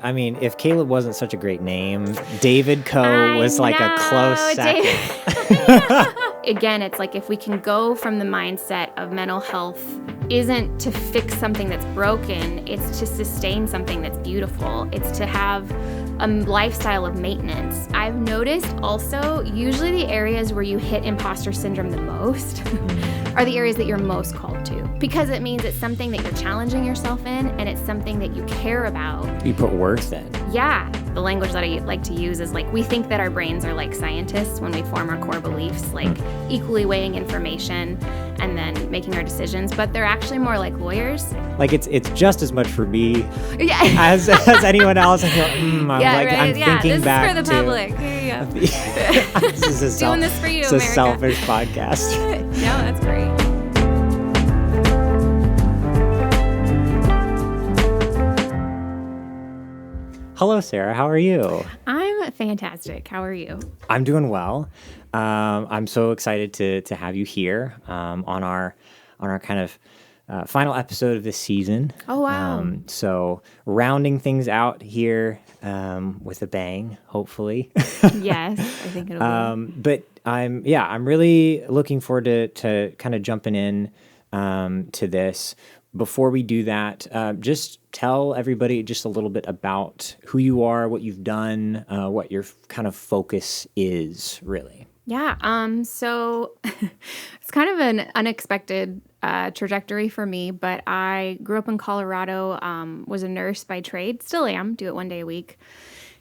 I mean, if Caleb wasn't such a great name, David Co. was like a close second. Again, it's like if we can go from the mindset of mental health isn't to fix something that's broken, it's to sustain something that's beautiful. It's to have a lifestyle of maintenance. I've noticed also, usually the areas where you hit imposter syndrome the most are the areas that you're most called to, because it means it's something that you're challenging yourself in and it's something that you care about. You put worth in. Yeah. The language that I like to use is like, we think that our brains are like scientists when we form our core beliefs, like equally weighing information and then making our decisions, but they're actually more like lawyers. Like it's just as much for me Yeah. as anyone else. I feel, I'm thinking back this is for the public. Here you go. This is Doing this for you, it's America. a selfish podcast. No, that's great. Hello, Sarah. How are you? I'm fantastic. How are you? I'm doing well. I'm so excited to have you here on our kind of final episode of this season. Oh, wow. So rounding things out here with a bang, hopefully. Yes, I think it'll be. But I'm really looking forward to kind of jumping in to this. Before we do that, just tell everybody just a little bit about who you are, what you've done, what your kind of focus is, really. Yeah. So it's kind of an unexpected trajectory for me, but I grew up in Colorado, was a nurse by trade, still am, do it one day a week.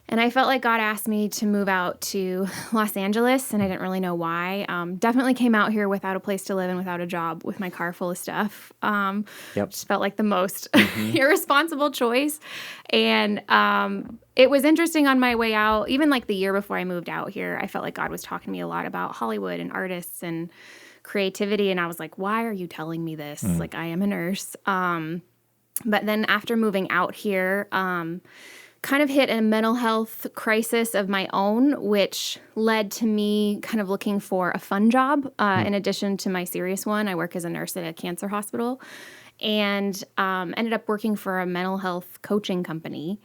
And I felt like God asked me to move out to Los Angeles, and I didn't really know why. Definitely came out here without a place to live and without a job, with my car full of stuff. Just felt like the most irresponsible choice. And it was interesting on my way out, even like the year before I moved out here, I felt like God was talking to me a lot about Hollywood and artists and creativity. And I was like, why are you telling me this? Like, I am a nurse. But then after moving out here, kind of hit a mental health crisis of my own, which led to me kind of looking for a fun job in addition to my serious one. I work as a nurse at a cancer hospital and ended up working for a mental health coaching company.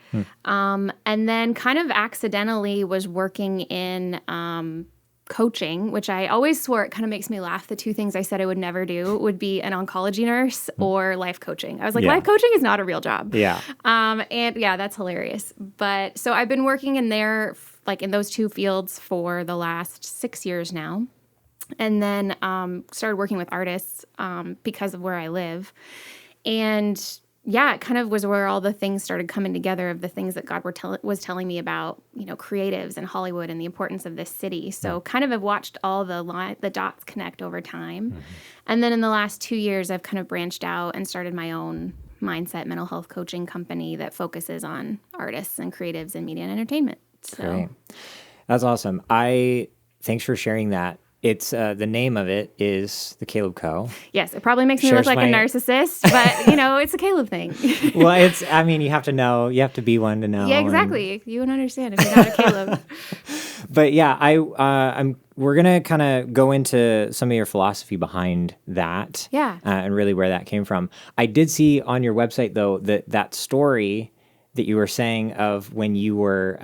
And then kind of accidentally was working in coaching, which I always swore, it kind of makes me laugh. The two things I said I would never do would be an oncology nurse or life coaching. I was like, life coaching is not a real job. Yeah. And yeah, that's hilarious. But so I've been working in there, like in those two fields for the last 6 years now. And then started working with artists because of where I live. And yeah, it kind of was where all the things started coming together of the things that God was telling me about, creatives and Hollywood and the importance of this city. So kind of have watched all the dots connect over time. And then in the last 2 years, I've kind of branched out and started my own mindset mental health coaching company that focuses on artists and creatives in media and entertainment. So Great. That's awesome. Thanks for sharing that. It's the name of it is the Caleb Co. Yes, it probably makes me look like a narcissist, but it's a Caleb thing. Well, you have to know, you have to be one to know. Yeah, exactly. You wouldn't understand if you're not a Caleb. But yeah, we're gonna kind of go into some of your philosophy behind that. Yeah. And really where that came from. I did see on your website though that story that you were saying of when you were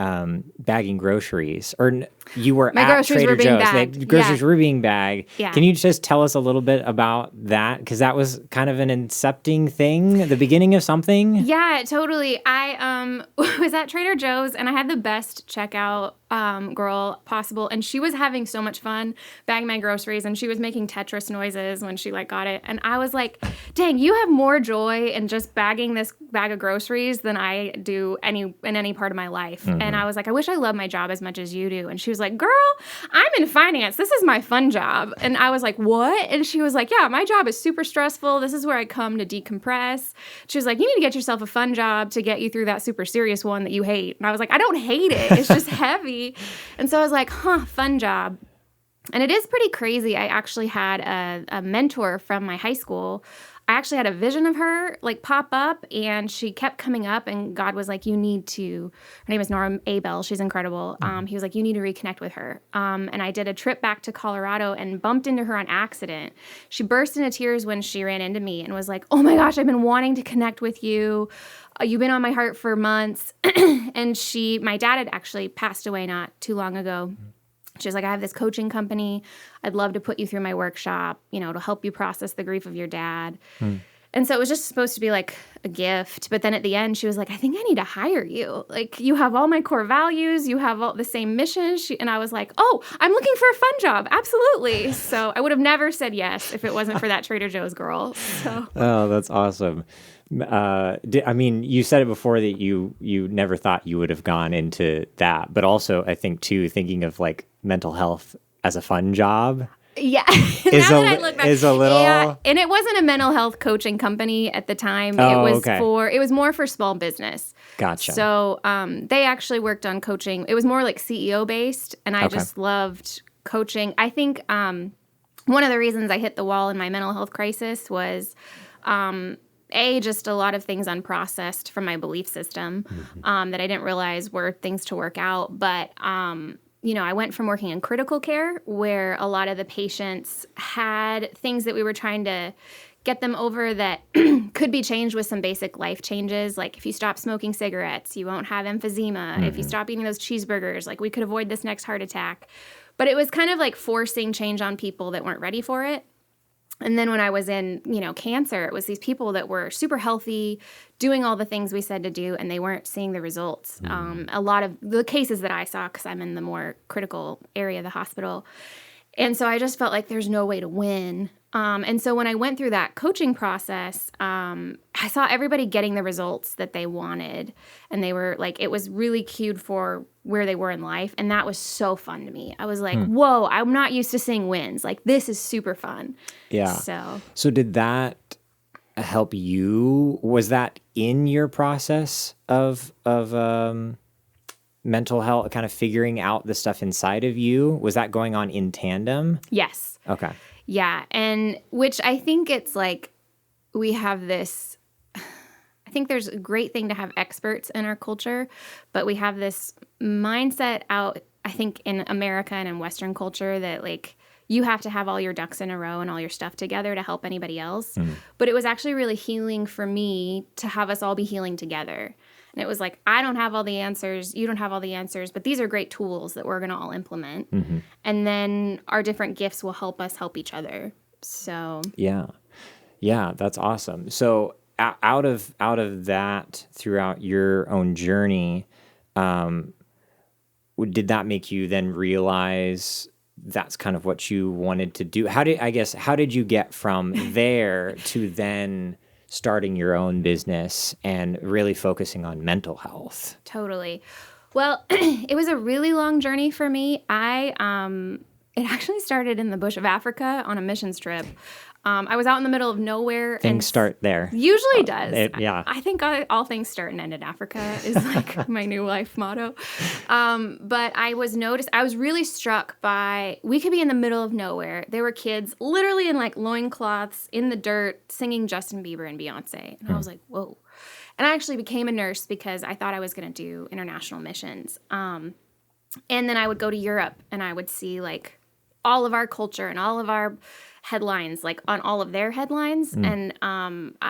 bagging groceries, or you were at Trader Joe's. Groceries were being bagged. Yeah. Can you just tell us a little bit about that? Because that was kind of an incepting thing, the beginning of something. Yeah, totally. I was at Trader Joe's, and I had the best checkout girl possible, and she was having so much fun bagging my groceries, and she was making Tetris noises when she got it, and I was like, dang, you have more joy in just bagging this bag of groceries than I do in any part of my life. And I was like, I wish I loved my job as much as you do. And she was like, girl, I'm in finance. This is my fun job. And I was like, what? And she was like, yeah, my job is super stressful. This is where I come to decompress. She was like, you need to get yourself a fun job to get you through that super serious one that you hate. And I was like, I don't hate it. It's just heavy. And so I was like, fun job. And it is pretty crazy. I actually had a mentor from my high school I actually had a vision of her like pop up, and she kept coming up, and God was like, you need to, her name is Nora Abel. She's incredible. He was like, you need to reconnect with her. And I did a trip back to Colorado and bumped into her on accident. She burst into tears when she ran into me and was like, oh my gosh, I've been wanting to connect with you. You've been on my heart for months. And my dad had actually passed away not too long ago. She was like, I have this coaching company. I'd love to put you through my workshop, to help you process the grief of your dad. And so it was just supposed to be like a gift. But then at the end, she was like, I think I need to hire you. Like, you have all my core values. You have all the same mission. And I was like, oh, I'm looking for a fun job. Absolutely. So I would have never said yes if it wasn't for that Trader Joe's girl. So. Oh, that's awesome. You said it before that you never thought you would have gone into that, but also I think too, thinking of like mental health as a fun job. Yeah. Now that I look back, is a little. Yeah, and it wasn't a mental health coaching company at the time. Oh, it was more for small business. Gotcha. So they actually worked on coaching. It was more like CEO based, and I just loved coaching. I think one of the reasons I hit the wall in my mental health crisis was just a lot of things unprocessed from my belief system that I didn't realize were things to work out. But, I went from working in critical care where a lot of the patients had things that we were trying to get them over that could be changed with some basic life changes. Like if you stop smoking cigarettes, you won't have emphysema. If you stop eating those cheeseburgers, like we could avoid this next heart attack. But it was kind of like forcing change on people that weren't ready for it. And then when I was in, cancer, it was these people that were super healthy, doing all the things we said to do, and they weren't seeing the results. A lot of the cases that I saw, because I'm in the more critical area of the hospital. And so I just felt like there's no way to win. And so when I went through that coaching process, I saw everybody getting the results that they wanted. And they were like, it was really cued for where they were in life. And that was so fun to me. I was like, whoa, I'm not used to seeing wins. Like, this is super fun. Yeah. So did that help you? Was that in your process of mental health, kind of figuring out the stuff inside of you? Was that going on in tandem? Yes. Okay. Yeah. And which I think it's like we have this, I think there's a great thing to have experts in our culture, but we have this mindset out, I think, in America and in Western culture that like you have to have all your ducks in a row and all your stuff together to help anybody else. But it was actually really healing for me to have us all be healing together. And it was like, I don't have all the answers. You don't have all the answers. But these are great tools that we're going to all implement. And then our different gifts will help us help each other. So. Yeah. Yeah, that's awesome. So out of that, throughout your own journey, did that make you then realize that's kind of what you wanted to do? How did you get from there to then starting your own business and really focusing on mental health? Totally. Well, it was a really long journey for me. It actually started in the bush of Africa on a missions trip. I was out in the middle of nowhere. Things start there. Usually does. Yeah. I think all things start and end in Africa is like my new life motto. But I was really struck by, we could be in the middle of nowhere. There were kids literally in like loincloths in the dirt singing Justin Bieber and Beyonce. And I was like, whoa. And I actually became a nurse because I thought I was going to do international missions. And then I would go to Europe and I would see like all of our culture and all of our headlines, like on all of their headlines. And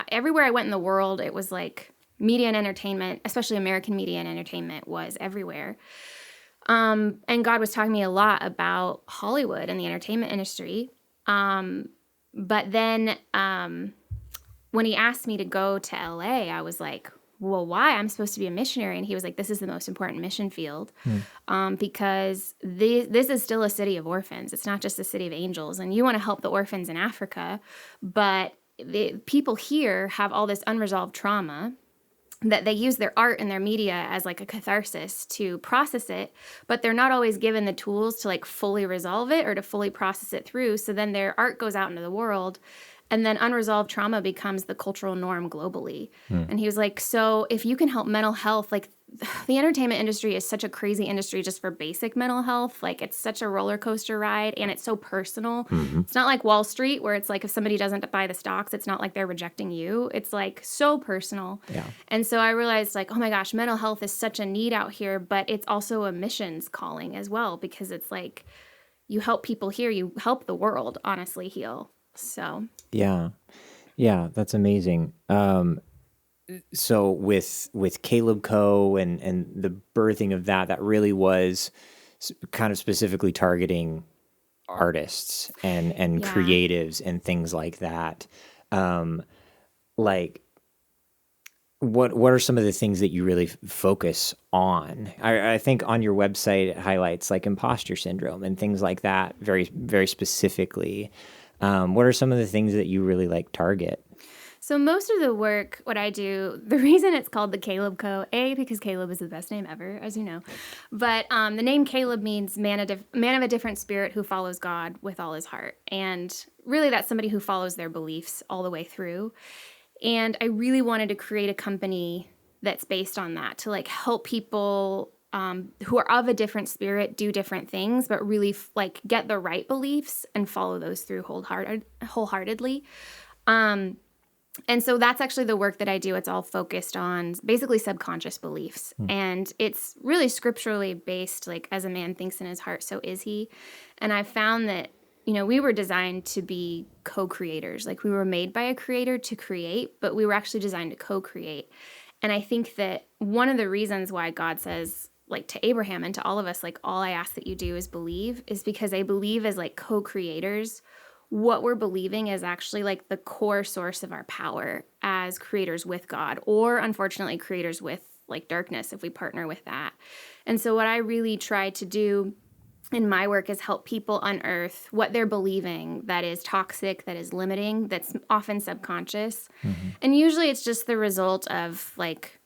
everywhere I went in the world, it was like media and entertainment, especially American media and entertainment, was everywhere. And God was talking to me a lot about Hollywood and the entertainment industry. But then when he asked me to go to LA, I was like, well, why? I'm supposed to be a missionary. And he was like, this is the most important mission field because this is still a city of orphans. It's not just a city of angels. And you want to help the orphans in Africa, but the people here have all this unresolved trauma that they use their art and their media as like a catharsis to process it, but they're not always given the tools to like fully resolve it or to fully process it through. So then their art goes out into the world And then unresolved trauma becomes the cultural norm globally. And he was like, so if you can help mental health, like the entertainment industry is such a crazy industry just for basic mental health. Like it's such a roller coaster ride and it's so personal. It's not like Wall Street where it's like if somebody doesn't buy the stocks, it's not like they're rejecting you. It's like so personal. Yeah. And so I realized like, oh my gosh, mental health is such a need out here, but it's also a missions calling as well, because it's like you help people here, you help the world honestly heal. So Yeah. Yeah, that's amazing. So with Caleb Co. and the birthing of that really was kind of specifically targeting artists and creatives and things like that. Like what are some of the things that you really focus on? I think on your website it highlights like imposter syndrome and things like that very, very specifically. What are some of the things that you really like target? So most of the work, what I do, the reason it's called the Caleb Co., because Caleb is the best name ever, as you know. But the name Caleb means man of a different spirit who follows God with all his heart. And really that's somebody who follows their beliefs all the way through. And I really wanted to create a company that's based on that, to like help people who are of a different spirit do different things, but really like get the right beliefs and follow those through wholeheartedly. And so that's actually the work that I do. It's all focused on basically subconscious beliefs. And it's really scripturally based, like as a man thinks in his heart, so is he. And I found that, you know, we were designed to be co-creators. Like we were made by a creator to create, but we were actually designed to co-create. And I think that one of the reasons why God says, like to Abraham and to all of us, like all I ask that you do is believe, is because I believe as like co-creators, what we're believing is actually like the core source of our power as creators with God, or unfortunately creators with like darkness if we partner with that. And so what I really try to do in my work is help people unearth what they're believing that is toxic, that is limiting, that's often subconscious. And usually it's just the result of like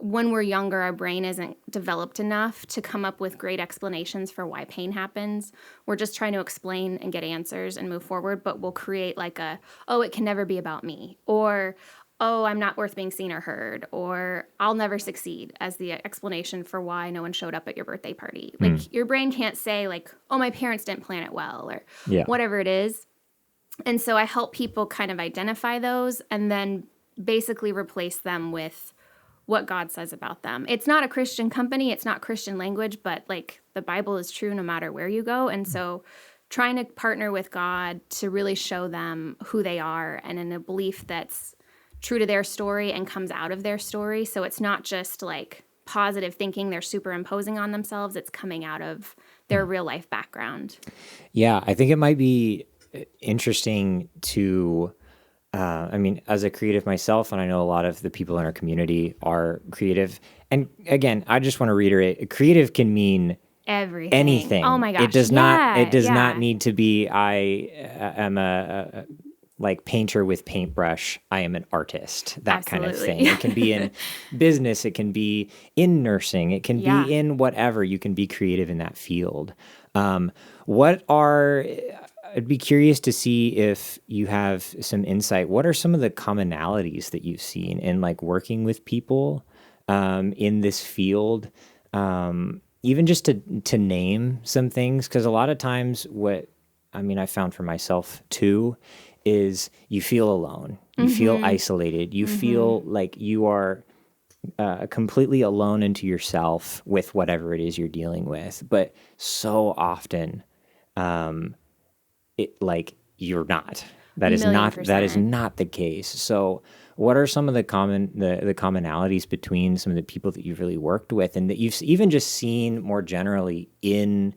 when we're younger, our brain isn't developed enough to come up with great explanations for why pain happens. We're just trying to explain and get answers and move forward, but we'll create like oh, it can never be about me, or, oh, I'm not worth being seen or heard, or I'll never succeed as the explanation for why no one showed up at your birthday party. Like your brain can't say like, oh, my parents didn't plan it well, or whatever it is. And so I help people kind of identify those and then basically replace them with what God says about them. It's not a Christian company. It's not Christian language, but like the Bible is true no matter where you go. And so trying to partner with God to really show them who they are and in a belief that's true to their story and comes out of their story. So it's not just like positive thinking they're superimposing on themselves. It's coming out of their real life background. Yeah, I think it might be interesting to I mean, as a creative myself, and I know a lot of the people in our community are creative. And again, I just want to reiterate, creative can mean everything. Anything. Oh my gosh. It does not need to be, I am a like painter with paintbrush. I am an artist, that kind of thing. It can be in business. It can be in nursing. It can be in whatever. You can be creative in that field. I'd be curious to see if you have some insight. What are some of the commonalities that you've seen in like working with people in this field? Even just to name some things, because a lot of times I found for myself too, is you feel alone. You feel isolated. You feel like you are completely alone into yourself with whatever it is you're dealing with. But so often, you're not. That is not the case. So what are some of the commonalities between some of the people that you've really worked with and that you've even just seen more generally in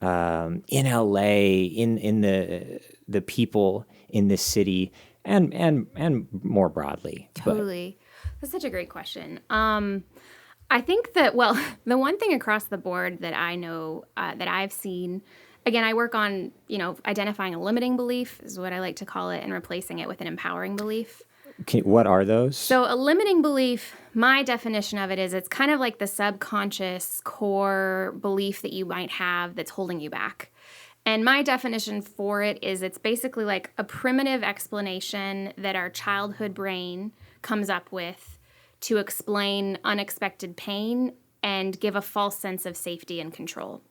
LA, in the people in this city and more broadly? Totally. That's such a great question. I think that, well, the one thing across the board that I know that I've seen, again, I work on, identifying a limiting belief is what I like to call it and replacing it with an empowering belief. What are those? So a limiting belief, my definition of it is it's kind of like the subconscious core belief that you might have that's holding you back. And my definition for it is it's basically like a primitive explanation that our childhood brain comes up with to explain unexpected pain and give a false sense of safety and control.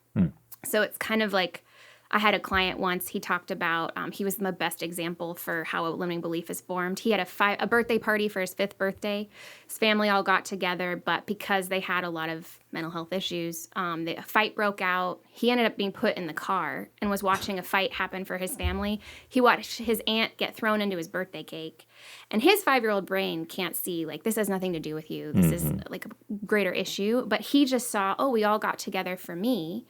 So it's kind of like, I had a client once, he talked about, he was the best example for how a limiting belief is formed. He had a birthday party for his 5th birthday. His family all got together, but because they had a lot of mental health issues, a fight broke out. He ended up being put in the car and was watching a fight happen for his family. He watched his aunt get thrown into his birthday cake. And his 5-year-old brain can't see, like, this has nothing to do with you. This is like a greater issue. But he just saw, oh, we all got together for me.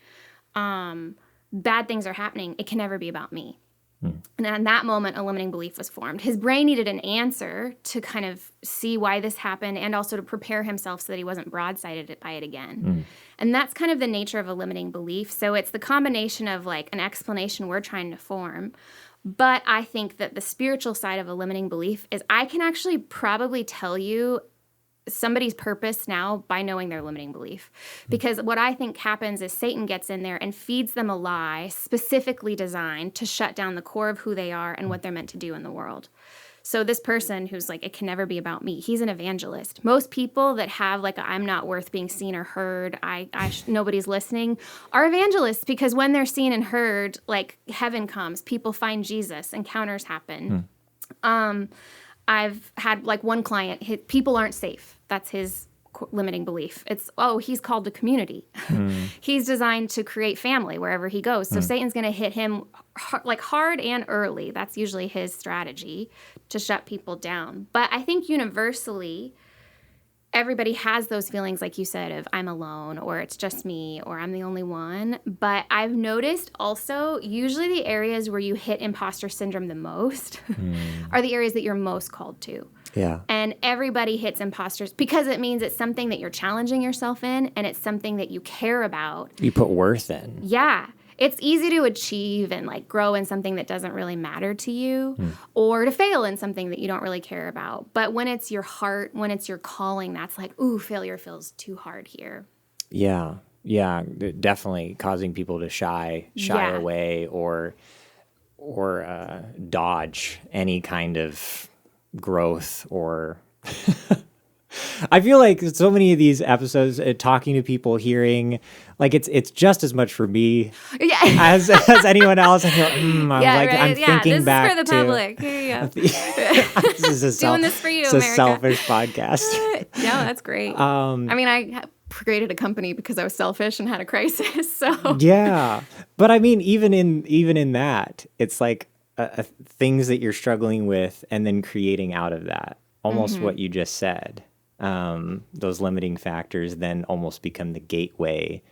Bad things are happening. It can never be about me. And in that moment, a limiting belief was formed. His brain needed an answer to kind of see why this happened and also to prepare himself so that he wasn't broadsided by it again. And that's kind of the nature of a limiting belief. So it's the combination of like an explanation we're trying to form. But I think that the spiritual side of a limiting belief is I can actually probably tell you somebody's purpose now by knowing their limiting belief. Because what I think happens is Satan gets in there and feeds them a lie specifically designed to shut down the core of who they are and what they're meant to do in the world. So this person who's like, it can never be about me, he's an evangelist. Most people that have like a, I'm not worth being seen or heard, nobody's listening, are evangelists, because when they're seen and heard, like heaven comes, people find Jesus, encounters happen. I've had like one client, people aren't safe. That's his limiting belief. It's, he's called to community. He's designed to create family wherever he goes. So Satan's going to hit him hard and early. That's usually his strategy to shut people down. But I think universally, everybody has those feelings, like you said, of I'm alone, or it's just me, or I'm the only one. But I've noticed also, usually the areas where you hit imposter syndrome the most are the areas that you're most called to. Yeah. And everybody hits imposters because it means it's something that you're challenging yourself in, and it's something that you care about. You put worth in. Yeah. It's easy to achieve and like grow in something that doesn't really matter to you, or to fail in something that you don't really care about. But when it's your heart, when it's your calling, that's like, ooh, failure feels too hard here. Yeah. Yeah. Definitely causing people to shy away or dodge any kind of growth or I feel like so many of these episodes, talking to people, hearing, like it's just as much for me as anyone else. I feel, I'm thinking back to... This is for the public. Here you go. This is doing this for you, it's America. A selfish podcast. No, that's great. I mean, I created a company because I was selfish and had a crisis. So yeah, but I mean, even in that, it's like things that you're struggling with, and then creating out of that. Almost what you just said. Those limiting factors then almost become the gateway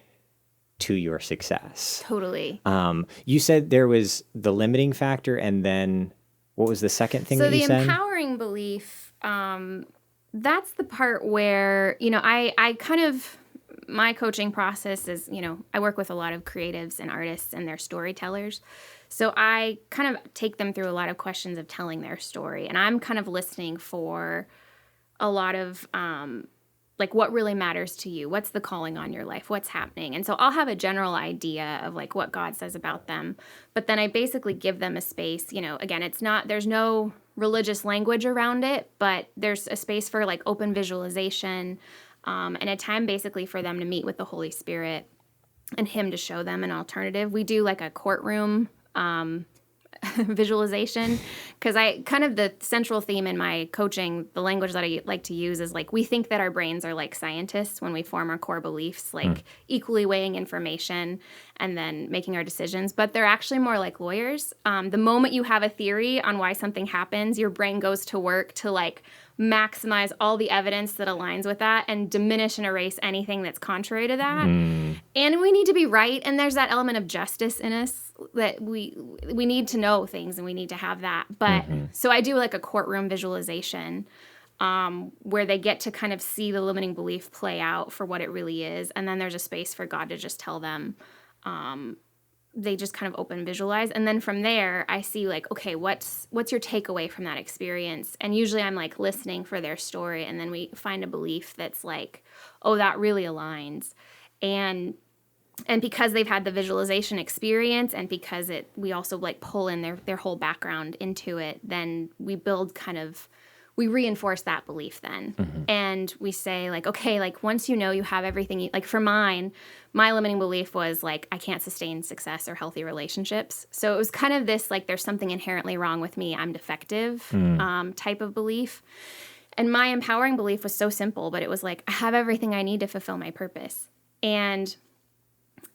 to your success. Totally. You said there was the limiting factor, and then what was the second thing that you said? So the empowering belief, that's the part where, I kind of, my coaching process is, I work with a lot of creatives and artists and their storytellers. So I kind of take them through a lot of questions of telling their story. And I'm kind of listening for a lot of, like, what really matters to you? What's the calling on your life? What's happening? And so I'll have a general idea of, like, what God says about them. But then I basically give them a space. Again, there's no religious language around it, but there's a space for, like, open visualization and a time basically for them to meet with the Holy Spirit and Him to show them an alternative. We do, like, a courtroom visualization, because the central theme in my coaching, the language that I like to use is like, we think that our brains are like scientists when we form our core beliefs, like equally weighing information and then making our decisions, but they're actually more like lawyers. The moment you have a theory on why something happens, your brain goes to work to like maximize all the evidence that aligns with that and diminish and erase anything that's contrary to that. And we need to be right. And there's that element of justice in us that we need to know things, and we need to have that. But so I do like a courtroom visualization where they get to kind of see the limiting belief play out for what it really is. And then there's a space for God to just tell them. They just kind of open visualize. And then from there, I see like, okay, what's your takeaway from that experience? And usually I'm like listening for their story. And then we find a belief that's like, oh, that really aligns. And And because they've had the visualization experience, and because we also like pull in their whole background into it, then we build we reinforce that belief then. And we say like, okay, like once you know you have everything, like for mine, my limiting belief was like, I can't sustain success or healthy relationships. So it was kind of this, like, there's something inherently wrong with me, I'm defective type of belief. And my empowering belief was so simple, but it was like, I have everything I need to fulfill my purpose. And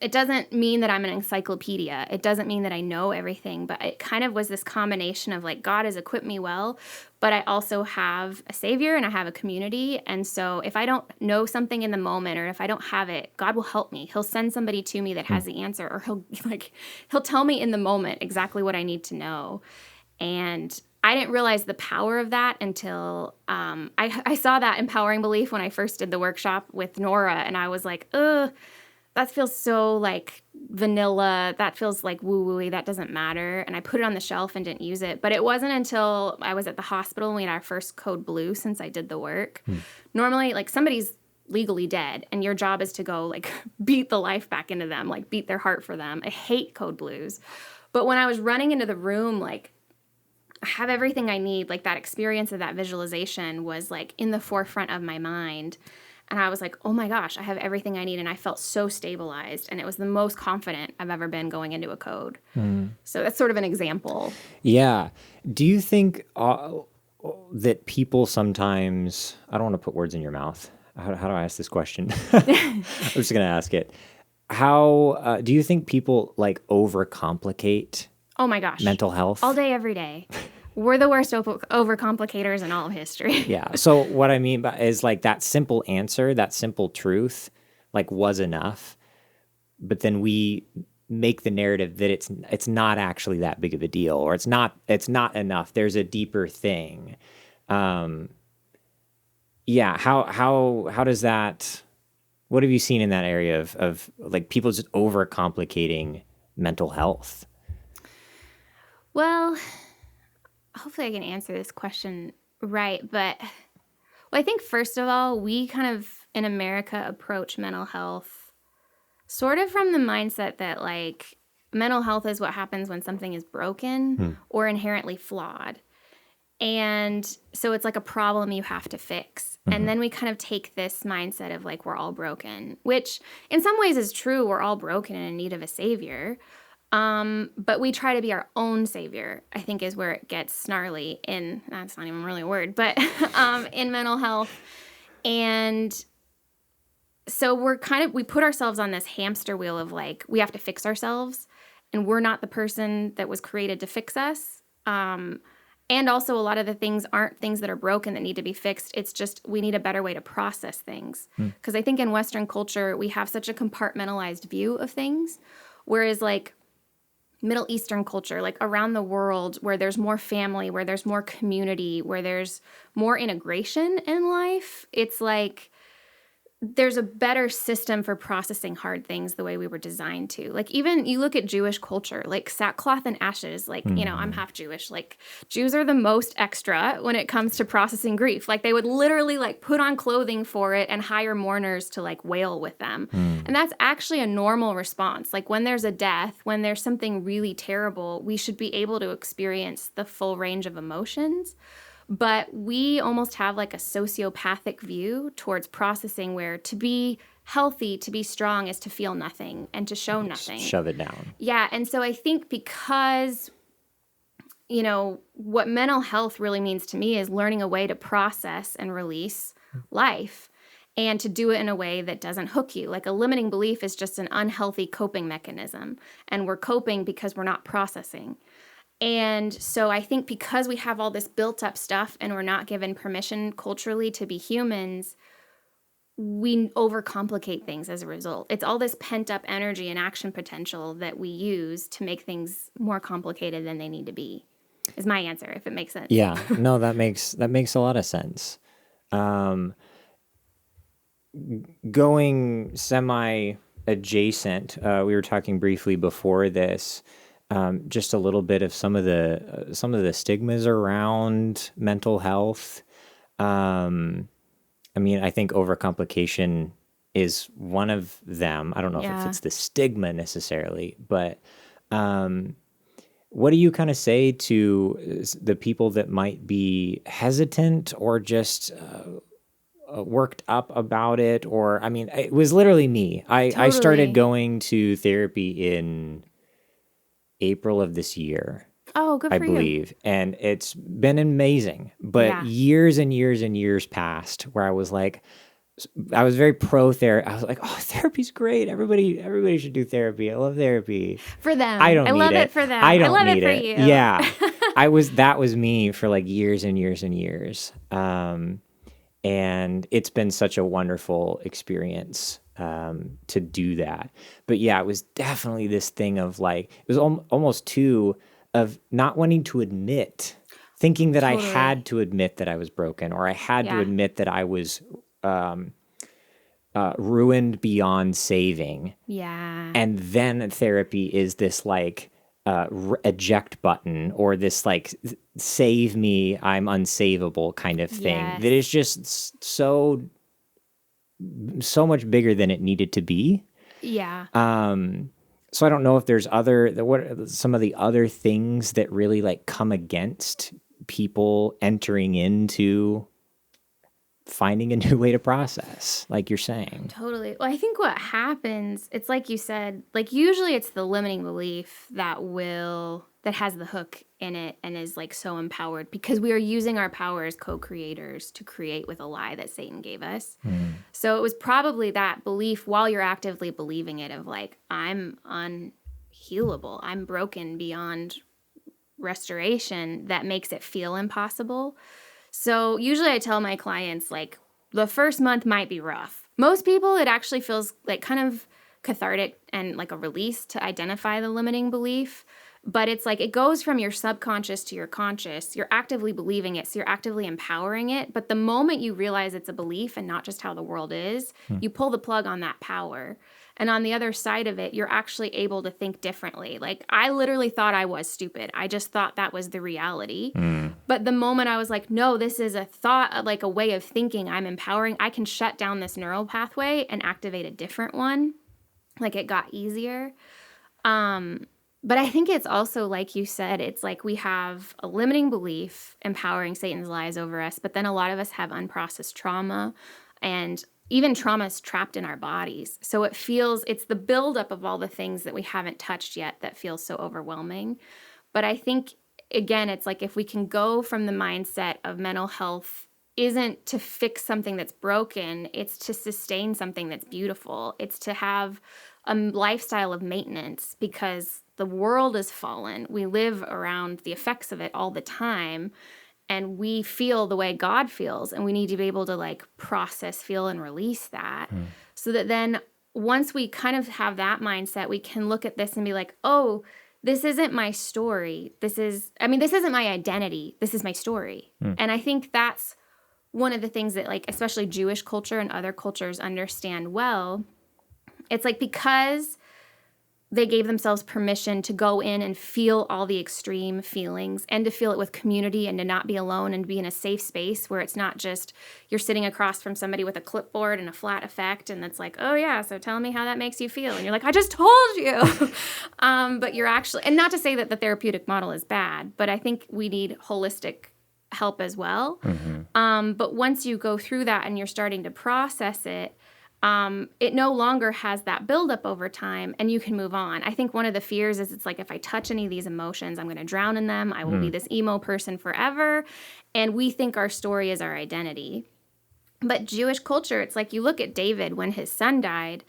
it doesn't mean that I'm an encyclopedia. It doesn't mean that I know everything, but it kind of was this combination of like, God has equipped me well, but I also have a savior and I have a community. And so if I don't know something in the moment, or if I don't have it, God will help me. He'll send somebody to me that has the answer, or he'll tell me in the moment exactly what I need to know. And I didn't realize the power of that until I saw that empowering belief when I first did the workshop with Nora, and I was like, ugh, that feels so like vanilla. That feels like woo-wooey. That doesn't matter. And I put it on the shelf and didn't use it. But it wasn't until I was at the hospital and we had our first code blue since I did the work. Normally, like, somebody's legally dead and your job is to go like beat the life back into them, like beat their heart for them. I hate code blues. But when I was running into the room, like, I have everything I need, like that experience of that visualization was like in the forefront of my mind. And I was like, oh my gosh, I have everything I need. And I felt so stabilized. And it was the most confident I've ever been going into a code. So that's sort of an example. Yeah. Do you think that people sometimes, I don't want to put words in your mouth. How do I ask this question? I'm just going to ask it. How do you think people like overcomplicate Oh my gosh. mental health? All day, every day. We're the worst overcomplicators in all of history. Yeah. So what I mean by is like that simple answer, that simple truth, like was enough. But then we make the narrative that it's not actually that big of a deal, or it's not enough. There's a deeper thing. Yeah. How does that? What have you seen in that area of like people just overcomplicating mental health? Well, hopefully I can answer this question right. But I think first of all, we kind of in America approach mental health sort of from the mindset that like mental health is what happens when something is broken or inherently flawed. And so it's like a problem you have to fix. And then we kind of take this mindset of like, we're all broken, which in some ways is true. We're all broken and in need of a savior. But we try to be our own savior, I think is where it gets snarly in, that's not even really a word, but in mental health. And so we put ourselves on this hamster wheel of like, we have to fix ourselves, and we're not the person that was created to fix us. And also a lot of the things aren't things that are broken that need to be fixed. It's just we need a better way to process things. Because I think in Western culture, we have such a compartmentalized view of things, whereas like Middle Eastern culture, like around the world where there's more family, where there's more community, where there's more integration in life, it's like there's a better system for processing hard things the way we were designed to. Like even you look at Jewish culture, like sackcloth and ashes, like, you know, I'm half Jewish. Like Jews are the most extra when it comes to processing grief. Like they would literally like put on clothing for it and hire mourners to like wail with them. And that's actually a normal response. Like when there's a death, when there's something really terrible, we should be able to experience the full range of emotions. But we almost have like a sociopathic view towards processing, where to be healthy, to be strong is to feel nothing and to show nothing. Shove it down. Yeah. And so I think because, you know, what mental health really means to me is learning a way to process and release life, and to do it in a way that doesn't hook you. Like a limiting belief is just an unhealthy coping mechanism. And we're coping because we're not processing. And so I think because we have all this built up stuff and we're not given permission culturally to be humans, we overcomplicate things as a result. It's all this pent up energy and action potential that we use to make things more complicated than they need to be, is my answer, if it makes sense. Yeah, no, that makes a lot of sense. Going semi adjacent, we were talking briefly before this, just a little bit of some of the stigmas around mental health. I mean, I think overcomplication is one of them. I don't know if it's the stigma necessarily, but what do you kind of say to the people that might be hesitant or just worked up about it? Or, I mean, it was literally me. I started going to therapy in April of this year. Oh, good for you. I believe. And it's been amazing. But years and years and years passed where I was like, I was very pro therapy. I was like, oh, therapy's great. Everybody should do therapy. I love therapy. For them. I don't need love it for them. I don't love need it for it. you. Yeah. That was me for like years and years and years. And it's been such a wonderful experience to do that. But yeah, it was definitely this thing of like, it was almost too of not wanting to admit, thinking that I had to admit that I was broken, or I had to admit that I was ruined beyond saving. Yeah. And then therapy is this like eject button, or this like save me, I'm unsavable kind of thing that is just so much bigger than it needed to be. Yeah. So I don't know if there's what are some of the other things that really like come against people entering into finding a new way to process, like you're saying. Totally. Well, I think what happens, it's like you said, like usually it's the limiting belief that has the hook in it and is like so empowered, because we are using our power as co-creators to create with a lie that Satan gave us. So it was probably that belief while you're actively believing it of like, I'm unhealable, I'm broken beyond restoration, that makes it feel impossible. So usually I tell my clients, like, the first month might be rough. Most people, it actually feels like kind of cathartic and like a release to identify the limiting belief. But it's like it goes from your subconscious to your conscious. You're actively believing it, so you're actively empowering it. But the moment you realize it's a belief and not just how the world is, you pull the plug on that power. And on the other side of it, you're actually able to think differently. Like, I literally thought I was stupid. I just thought that was the reality. But the moment I was like, no, this is a thought, like a way of thinking, I'm empowering, I can shut down this neural pathway and activate a different one. Like, it got easier. But I think it's also, like you said, it's like we have a limiting belief empowering Satan's lies over us, but then a lot of us have unprocessed trauma, and even trauma is trapped in our bodies. So it's the buildup of all the things that we haven't touched yet that feels so overwhelming. But I think, again, it's like if we can go from the mindset of mental health isn't to fix something that's broken, it's to sustain something that's beautiful. It's to have a lifestyle of maintenance, because the world is fallen. We live around the effects of it all the time, and we feel the way God feels, and we need to be able to like process, feel, and release that so that then once we kind of have that mindset, we can look at this and be like, oh, this isn't my story. This isn't my identity. This is my story. And I think that's one of the things that, like, especially Jewish culture and other cultures understand well. It's like, because they gave themselves permission to go in and feel all the extreme feelings and to feel it with community and to not be alone and be in a safe space where it's not just you're sitting across from somebody with a clipboard and a flat effect and it's like, oh yeah, so tell me how that makes you feel. And you're like, I just told you. But you're actually, and not to say that the therapeutic model is bad, but I think we need holistic help as well. But once you go through that and you're starting to process it, it no longer has that buildup over time, and you can move on. I think one of the fears is it's like, if I touch any of these emotions, I'm going to drown in them. I will be this emo person forever. And we think our story is our identity. But Jewish culture, it's like, you look at David when his son died.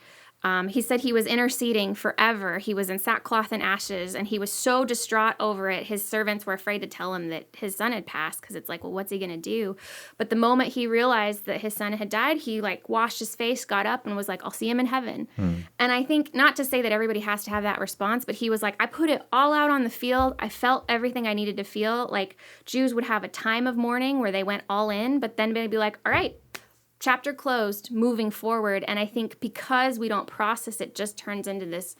He said he was interceding forever. He was in sackcloth and ashes, and he was so distraught over it. His servants were afraid to tell him that his son had passed, because it's like, well, what's he going to do? But the moment he realized that his son had died, he like washed his face, got up, and was like, I'll see him in heaven. And I think, not to say that everybody has to have that response, but he was like, I put it all out on the field. I felt everything I needed to feel. Like, Jews would have a time of mourning where they went all in, but then they'd be like, all right, chapter closed, moving forward. And I think because we don't process it, just turns into this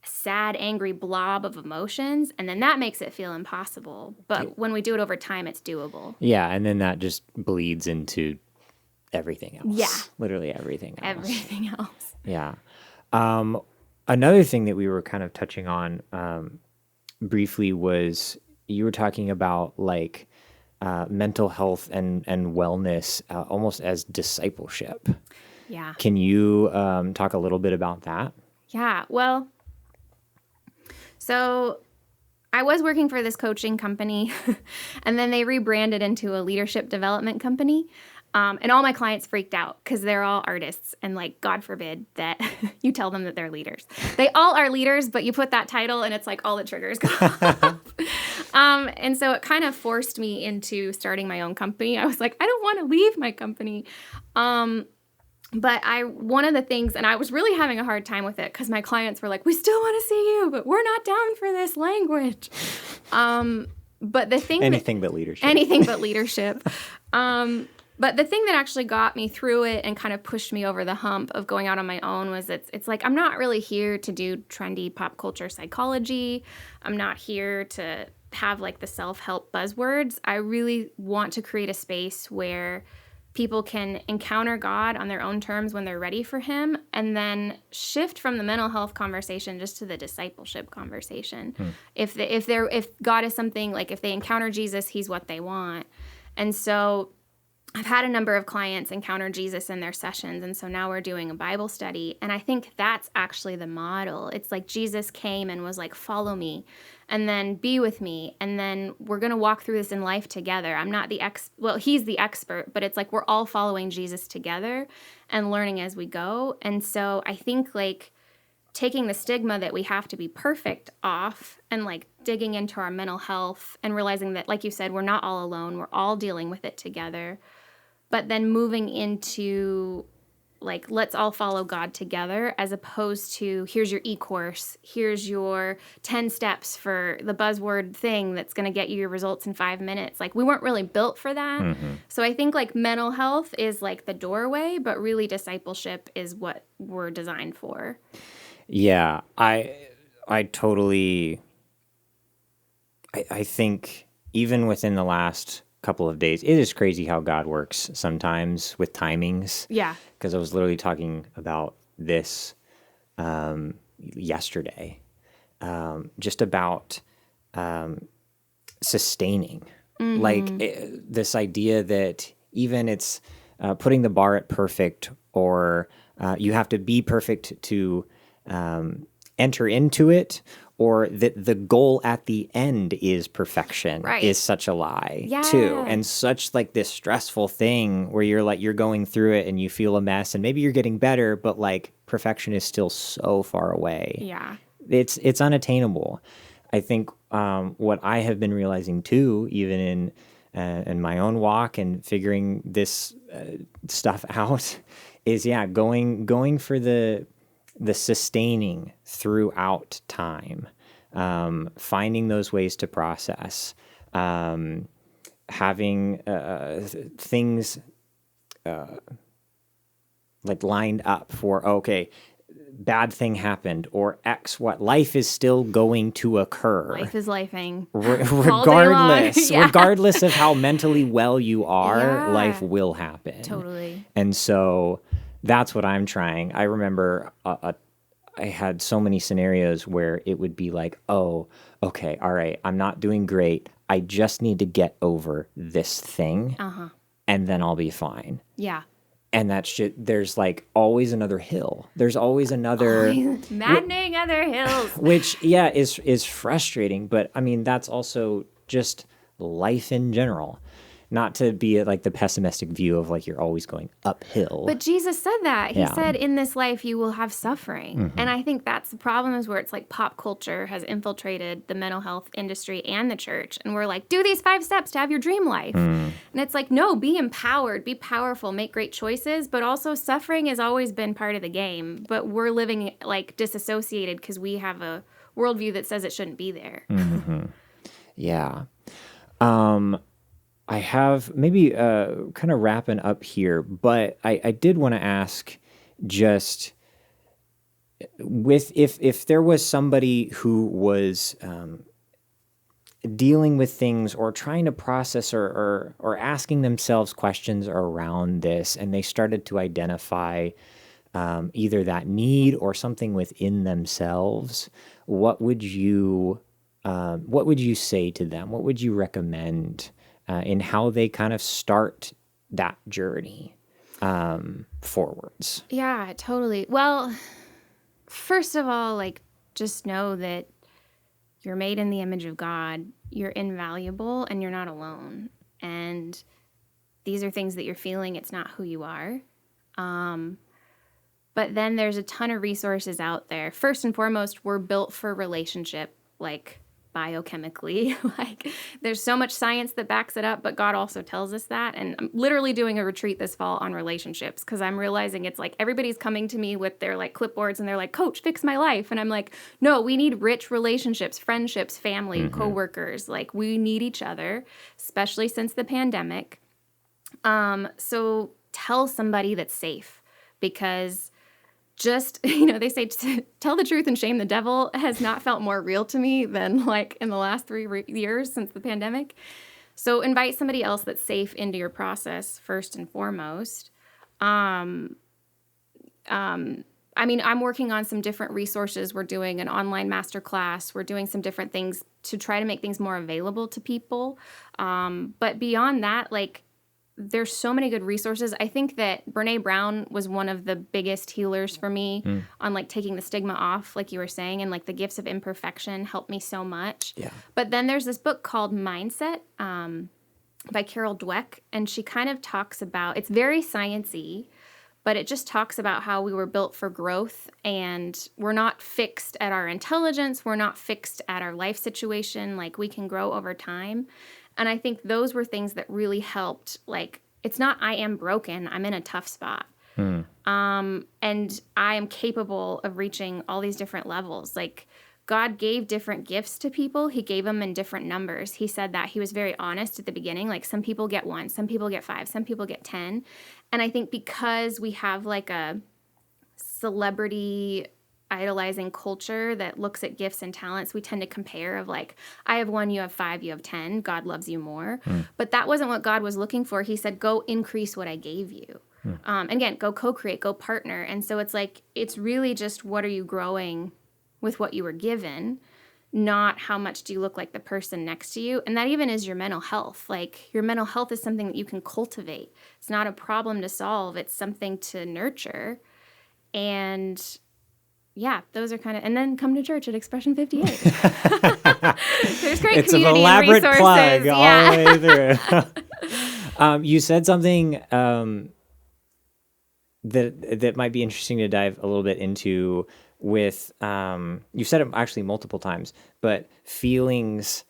sad, angry blob of emotions. And then that makes it feel impossible. But when we do it over time, it's doable. Yeah. And then that just bleeds into everything else. Yeah. Literally everything else. Everything else. Yeah. Another thing that we were kind of touching on briefly was you were talking about like mental health and wellness almost as discipleship. Yeah. Can you talk a little bit about that? Yeah. Well, so I was working for this coaching company, and then they rebranded into a leadership development company. And all my clients freaked out because they're all artists, and like, God forbid that you tell them that they're leaders. They all are leaders, but you put that title and it's like all the triggers go off. And so it kind of forced me into starting my own company. I was like, I don't want to leave my company. But one of the things, and I was really having a hard time with it because my clients were like, we still want to see you, but we're not down for this language. But the thing anything but leadership. Anything but leadership. But the thing that actually got me through it and kind of pushed me over the hump of going out on my own was it's like I'm not really here to do trendy pop culture psychology. I'm not here to have like the self-help buzzwords. I really want to create a space where people can encounter God on their own terms when they're ready for him, and then shift from the mental health conversation just to the discipleship conversation. If God is something, like if they encounter Jesus, he's what they want. And so I've had a number of clients encounter Jesus in their sessions, and so now we're doing a Bible study, and I think that's actually the model. It's like Jesus came and was like, follow me, and then be with me, and then we're going to walk through this in life together. I'm not he's the expert, but it's like we're all following Jesus together and learning as we go. And so I think like taking the stigma that we have to be perfect off and like digging into our mental health and realizing that, like you said, we're not all alone. We're all dealing with it together. But then moving into like, let's all follow God together, as opposed to here's your e-course, here's your 10 steps for the buzzword thing that's going to get you your results in 5 minutes. Like, we weren't really built for that. Mm-hmm. So I think like mental health is like the doorway, but really discipleship is what we're designed for. Yeah, I totally, I think even within the last couple of days, it is crazy how God works sometimes with timings. Yeah. Because I was literally talking about this yesterday, just about sustaining. Mm-hmm. Like this idea that even it's putting the bar at perfect, or you have to be perfect to enter into it, or that the goal at the end is perfection, right, is such a lie too. And such like this stressful thing where you're going through it and you feel a mess and maybe you're getting better, but like perfection is still so far away. Yeah. It's unattainable. I think what I have been realizing too, even in my own walk and figuring this stuff out, is going for the sustaining throughout time, finding those ways to process, having things like lined up for, okay, bad thing happened, or X, what life is still going to occur. Life is lifing. Regardless of how mentally well you are, life will happen. Totally. And so that's what I'm trying. I remember I had so many scenarios where it would be like, oh, okay, all right, I'm not doing great. I just need to get over this thing, and then I'll be fine. Yeah. And there's like always another hill. There's always another maddening other hills. Which, is frustrating. But I mean, that's also just life in general. Not to be like the pessimistic view of like you're always going uphill. But Jesus said that. He said, in this life you will have suffering. Mm-hmm. And I think that's the problem, is where it's like pop culture has infiltrated the mental health industry and the church. And we're like, do these 5 steps to have your dream life. Mm. And it's like, no, be empowered, be powerful, make great choices. But also suffering has always been part of the game. But we're living like disassociated because we have a worldview that says it shouldn't be there. Mm-hmm. Yeah. I have maybe kind of wrapping up here, but I did want to ask, just with if there was somebody who was dealing with things or trying to process or asking themselves questions around this, and they started to identify either that need or something within themselves, what would you say to them? What would you recommend in how they kind of start that journey forwards? Yeah, totally. Well, first of all, like, just know that you're made in the image of God, you're invaluable, and you're not alone. And these are things that you're feeling. It's not who you are. But then there's a ton of resources out there. First and foremost, we're built for relationship, like biochemically. Like, there's so much science that backs it up, but God also tells us that. And I'm literally doing a retreat this fall on relationships because I'm realizing it's like everybody's coming to me with their like clipboards and they're like, "Coach, fix my life." And I'm like, no, we need rich relationships, friendships, family, coworkers. Like, we need each other, especially since the pandemic. So tell somebody that's safe, because just, they say tell the truth and shame the devil has not felt more real to me than like in the last 3 years since the pandemic. So invite somebody else that's safe into your process first and foremost. I'm working on some different resources. We're doing an online masterclass. We're doing some different things to try to make things more available to people. But beyond that, like, there's so many good resources. I think that Brene Brown was one of the biggest healers for me on like taking the stigma off, like you were saying, and like the gifts of imperfection helped me so much. Yeah. But then there's this book called Mindset by Carol Dweck, and she kind of talks about, it's very science-y, but it just talks about how we were built for growth, and we're not fixed at our intelligence. We're not fixed at our life situation. Like, we can grow over time. And I think those were things that really helped. Like, it's not I am broken. I'm in a tough spot. And I am capable of reaching all these different levels. Like, God gave different gifts to people. He gave them in different numbers. He said that. He was very honest at the beginning. Like, some people get 1, some people get 5, some people get 10. And I think because we have like a celebrity idolizing culture that looks at gifts and talents, we tend to compare of like, I have 1, you have 5, you have 10. God loves you more. But that wasn't what God was looking for. He said, go increase what I gave you. Again, go co-create, go partner. And so it's like, it's really just, what are you growing with what you were given, not how much do you look like the person next to you. And that even is your mental health. Like, your mental health is something that you can cultivate. It's not a problem to solve. It's something to nurture. And yeah, those are kind of, and then come to church at Expression 58. There's great it's community an elaborate resources. plug Yeah. all the way through. You said something that might be interesting to dive a little bit into with, you said it actually multiple times, but feelings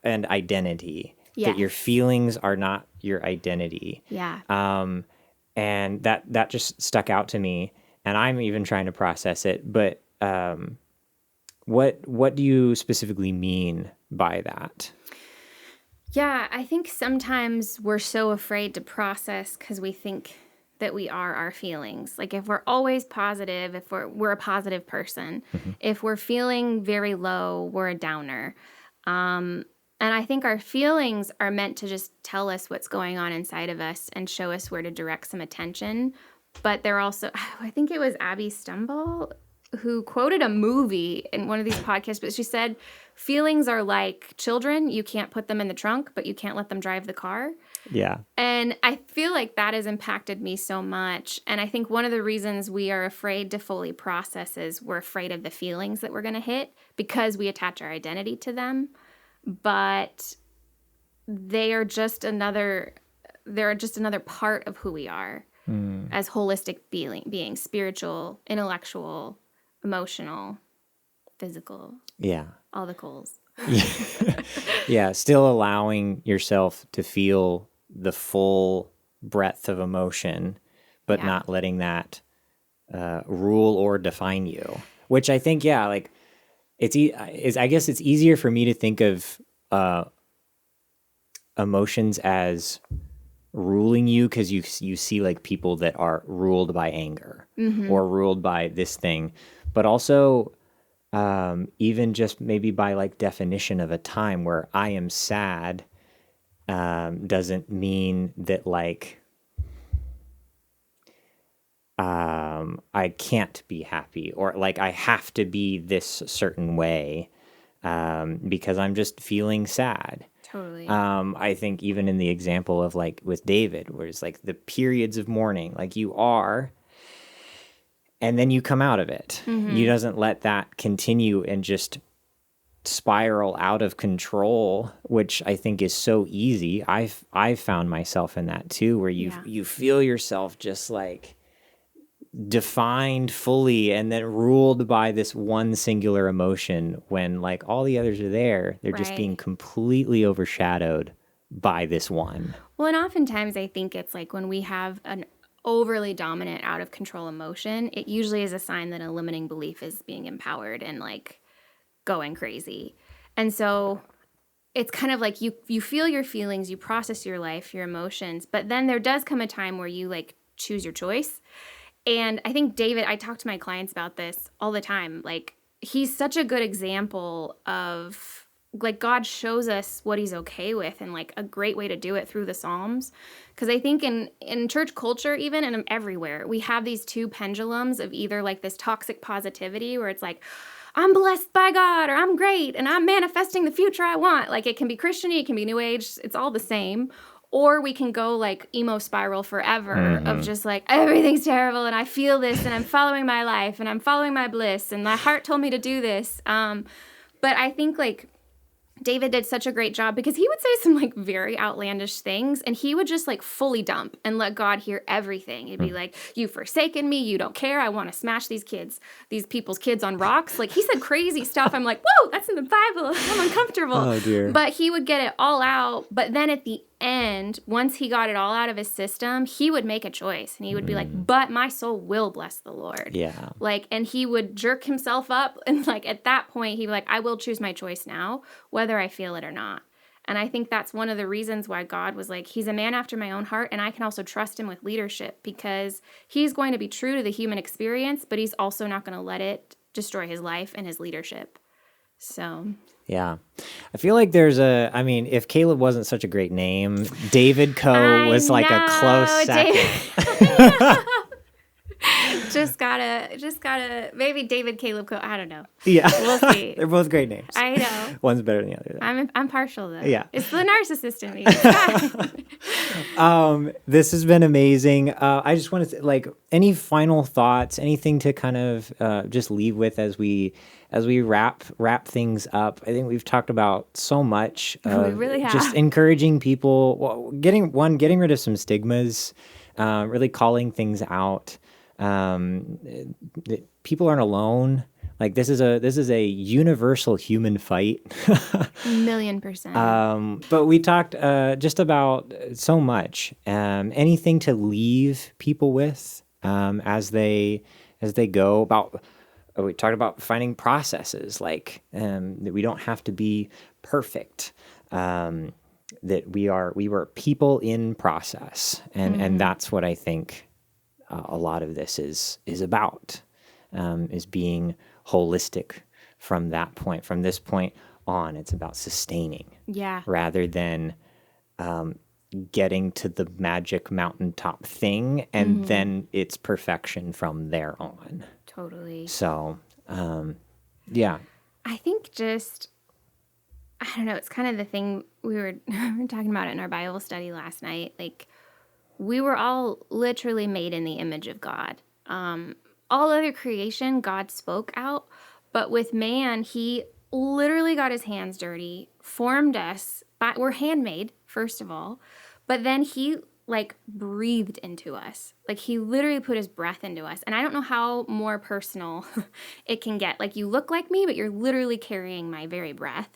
and identity. Yes. That your feelings are not your identity. Yeah. And that just stuck out to me. And I'm even trying to process it, but what do you specifically mean by that? Yeah, I think sometimes we're so afraid to process because we think that we are our feelings. Like, if we're always positive, if we're a positive person, if we're feeling very low, we're a downer. And I think our feelings are meant to just tell us what's going on inside of us and show us where to direct some attention. But they're also, I think it was Abby Stumball who quoted a movie in one of these podcasts, but she said, feelings are like children. You can't put them in the trunk, but you can't let them drive the car. Yeah. And I feel like that has impacted me so much. And I think one of the reasons we are afraid to fully process is we're afraid of the feelings that we're going to hit because we attach our identity to them. But they are just another part of who we are. As holistic beings, spiritual, intellectual, emotional, physical. Yeah. All the coals. Yeah. Still allowing yourself to feel the full breadth of emotion, but not letting that rule or define you. Which I think, like I guess it's easier for me to think of emotions as ruling you because you see like people that are ruled by anger or ruled by this thing, but also even just maybe by like definition of a time where I am sad, doesn't mean that like I can't be happy, or like I have to be this certain way because I'm just feeling sad. Totally. I think even in the example of like with David, where it's like the periods of mourning, like you are, and then you come out of it. You doesn't let that continue and just spiral out of control, which I think is so easy. I've found myself in that too, where you feel yourself just like defined fully and then ruled by this one singular emotion, when like all the others are there, they're just being completely overshadowed by this one. Well, and oftentimes I think it's like when we have an overly dominant, out of control emotion, it usually is a sign that a limiting belief is being empowered and like going crazy. And so it's kind of like you feel your feelings, you process your life, your emotions, but then there does come a time where you like choose your choice. And I think David, I talk to my clients about this all the time. Like, he's such a good example of, like, God shows us what he's okay with, and, like, a great way to do it through the Psalms. Because I think in church culture, even, and everywhere, we have these two pendulums of either, like, this toxic positivity where it's like, I'm blessed by God, or I'm great, and I'm manifesting the future I want. Like, it can be Christian-y, it can be New Age, it's all the same. Or we can go like emo spiral forever of just like, everything's terrible and I feel this and I'm following my life and I'm following my bliss and my heart told me to do this. But I think like David did such a great job, because he would say some like very outlandish things and he would just like fully dump and let God hear everything. He'd be like, you've forsaken me. You don't care. I want to smash these people's kids on rocks. Like, he said crazy stuff. I'm like, whoa, that's in the Bible. I'm uncomfortable. Oh, dear. But he would get it all out. But then at the end, once he got it all out of his system, he would make a choice and he would be like, but my soul will bless the Lord. Yeah. Like, and he would jerk himself up. And like, at that point, he'd be like, I will choose my choice now, whether I feel it or not. And I think that's one of the reasons why God was like, he's a man after my own heart. And I can also trust him with leadership, because he's going to be true to the human experience, but he's also not going to let it destroy his life and his leadership. So... yeah. I feel like if Caleb wasn't such a great name, David was like a close second. Just gotta, maybe David Caleb Co. I don't know. Yeah. We'll see. They're both great names. I know. One's better than the other, though. I'm partial, though. Yeah. It's the narcissist in me. This has been amazing. I just wanted to, like, any final thoughts, anything to kind of just leave with as we wrap things up. I think we've talked about so much. We really have. Just encouraging people, getting rid of some stigmas, really calling things out. People aren't alone. Like, this is a universal human fight. 1,000,000%. But we talked just about so much. Anything to leave people with as they go about. We talked about finding processes, like that we don't have to be perfect. That we were people in process, and that's what I think a lot of this is about, is being holistic from that point. From this point on, it's about sustaining, rather than getting to the magic mountaintop thing and then it's perfection from there on. Totally. So, yeah. I think I don't know, it's kind of the thing we were talking about it in our Bible study last night. Like, we were all literally made in the image of God. All other creation, God spoke out, but with man, he literally got his hands dirty, formed us. We're handmade, first of all, but then he like breathed into us. Like, he literally put his breath into us. And I don't know how more personal it can get. Like, you look like me, but you're literally carrying my very breath.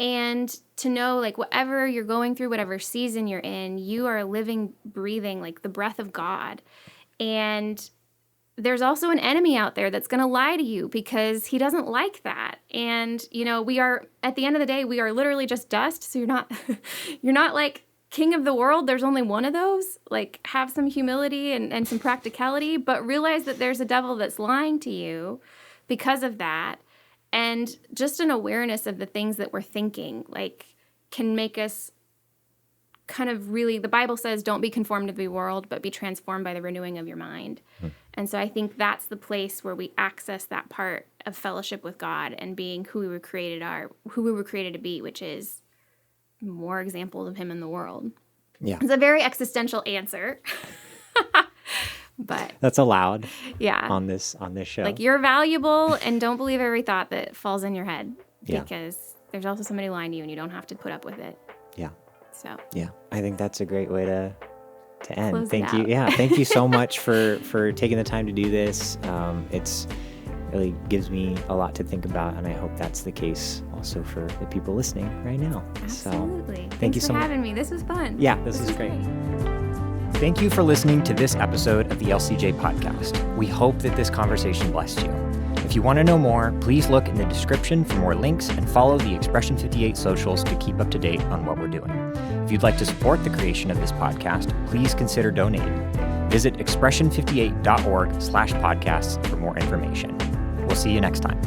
And to know, like, whatever you're going through, whatever season you're in, you are living, breathing, like, the breath of God. And there's also an enemy out there that's going to lie to you because he doesn't like that. And, you know, we are, at the end of the day, we are literally just dust. So you're not like king of the world. There's only one of those. Like, have some humility and some practicality, but realize that there's a devil that's lying to you because of that. And just an awareness of the things that we're thinking, like, can make us kind of really, the Bible says, don't be conformed to the world, but be transformed by the renewing of your mind. And so I think that's the place where we access that part of fellowship with God and being who we were created to be, which is more examples of him in the world. Yeah. It's a very existential answer. But that's allowed. Yeah. On this show. Like, you're valuable, and don't believe every thought that falls in your head, Yeah. because there's also somebody lying to you and you don't have to put up with it. Yeah. So yeah, I think that's a great way to end. Close Thank it you. out. Yeah, thank you so much for taking the time to do this. It's really gives me a lot to think about, and I hope that's the case also for the people listening right now. Absolutely. So, Thanks for having me. This was fun. Yeah, this is great. Thank you for listening to this episode of the LCJ podcast. We hope that this conversation blessed you. If you want to know more, please look in the description for more links and follow the Expression 58 socials to keep up to date on what we're doing. If you'd like to support the creation of this podcast, please consider donating. Visit expression58.org/podcasts for more information. We'll see you next time.